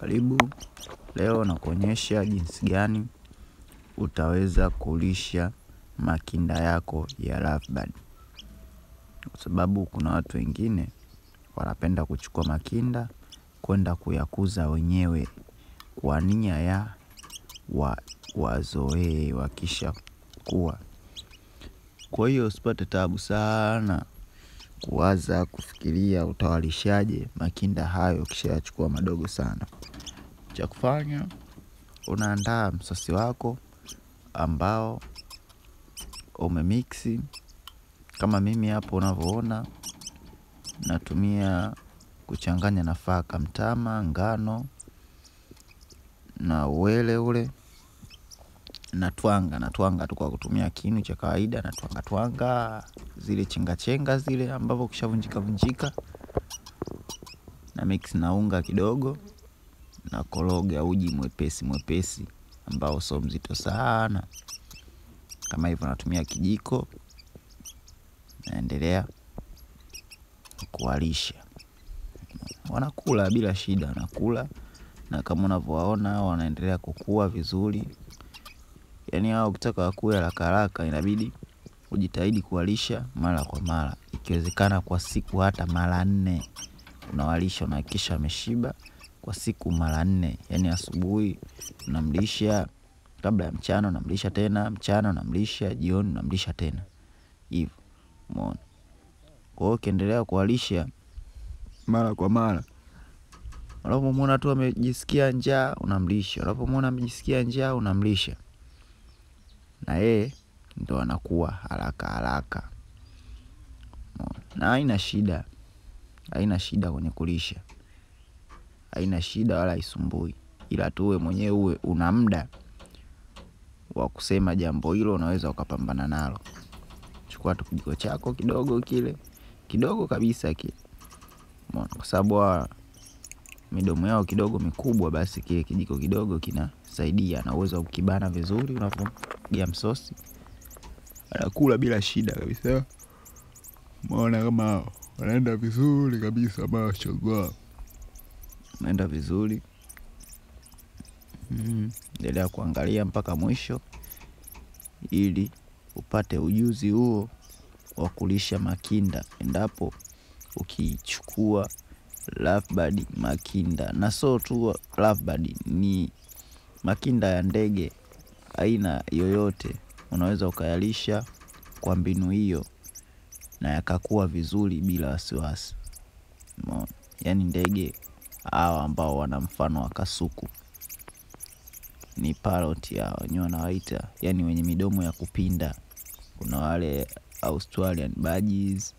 Karibu, leo nakuonyesha jinsi gani utaweza kulisha makinda yako ya lovebird. Kwa sababu kuna watu wengine wanapenda kuchukua makinda kwenda kuyakuza wenyewe kwa nia ya wazoee wakisha kuwa. Kwa hiyo usipate taabu sana kuwaza kufikiria utawalishaje makinda hayo kisha yachukua madogo sana. Cha kufanya, unaandaa msosi wako ambao umemixi. Kama mimi hapo unavyoona, natumia kuchanganya nafaka mtama, ngano na uwele ule. Natwanga tu kwa kutumia kinu cha kawaida, natwanga zile chenga zile ambavyo kishavunjika. Na mix na unga kidogo, na koroga uji mwepesi ambao sio mzito sana. Kama hivyo natumia kijiko, naendelea kuwalisha. Wanakula bila shida, wanakula. Na kama unavyowaona wanaendelea kukua vizuri. Yaani hao ukitaka wakue haraka inabidi ujitahidi kuwalisha mara kwa mara. Ikiwezekana kwa siku hata mara 4 unawalisha, unahakikisha wameshiba kwa siku mara 4. Yaani asubuhi unamlisha, kabla ya mchana unamlisha tena, mchana unamlisha, jioni unamlisha tena. Hivyo, umeona. Kwa hiyo ukiendelea kuwalisha mara kwa mara, unapomwona tu amejisikia njaa unamlisha, unapomwona amejisikia njaa unamlisha. Na yeye ndio anakuwa haraka. Na haina shida kwenye kulisha. Haina shida wala isumbui. Ila tu wewe mwenyewe una muda wa kusema jambo hilo, unaweza ukapambana nalo. Chukua tu kijiko chako kidogo kile, kidogo kabisa kile. Kwa sababu midomo yao kidogo mikubwa, basi kile kijiko kidogo kinasaidia, na uwezo ukibana vizuri unapogia msosi. Anakula bila shida kabisa. Umeona kama wanaenda vizuri kabisa, mashallah. Wanaenda vizuri. Endelea kuangalia mpaka mwisho ili upate ujuzi huo wa kulisha makinda endapo ukichukua lovebird makinda. Na sio tu lovebird, ni makinda ya ndege aina yoyote unaweza ukayalisha kwa mbinu hiyo na yakakuwa vizuri bila wasiwasi. Yaani ndege hao ambao wana mfano wa kasuku, ni parrot ya wenyewe wanawaita, yani wenye midomo ya kupinda. Kuna wale Australian budgies,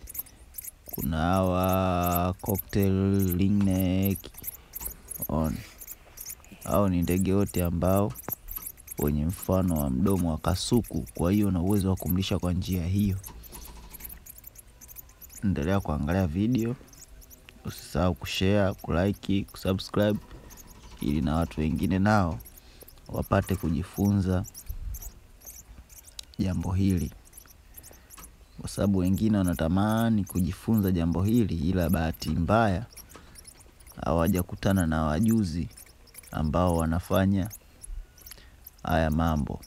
kuna hawa cocktail ringneck. Hao ni ndege wote ambao wenye mfano wa mdomo wa kasuku. Kwa hiyo una uwezo wa kumlisha kwa njia hiyo. Endelea kuangalia video, usisahau kushare, kulike, kusubscribe ili na watu wengine nao wapate kujifunza jambo hili. Kwa sababu wengine wanatamani kujifunza jambo hili, ila bahati mbaya hawajakutana na wajuzi ambao wanafanya haya mambo.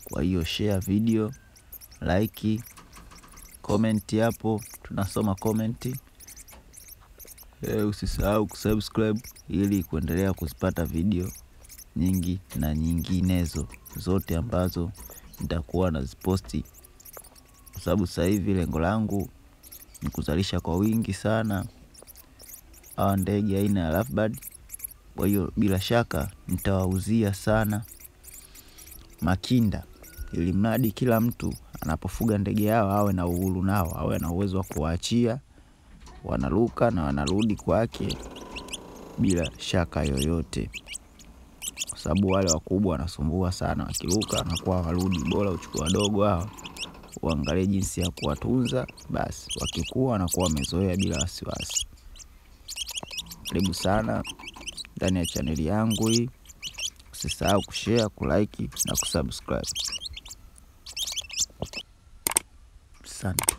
Kwa hiyo share video, like, comment hapo, tunasoma comment. Usisahau kusubscribe ili kuendelea kuzipata video nyingi na nyinginezo zote ambazo nitakuwa naziposti. Kwa sababu sasa hivi lengo langu ni kuzalisha kwa wingi sana hawa ndege aina ya lovebird. Kwa hiyo bila shaka nitawauzia sana makinda, ili mradi kila mtu anapofuga ndege hao awe na uhuru nao, awe na uwezo wa kuachia wanaruka na wanarudi kwake bila shaka yoyote. Kwa sababu wale wakubwa wanasumbua sana, wakiruka na kwa warudi. Bora uchukue wadogo hao, uangalie jinsi ya kuwatunza, basi wakikua wanakuwa wamezoea bila wasiwasi. Karibu sana ndani ya channel yangu hii. Usisahau kushare, kulike na kusubscribe. Asante.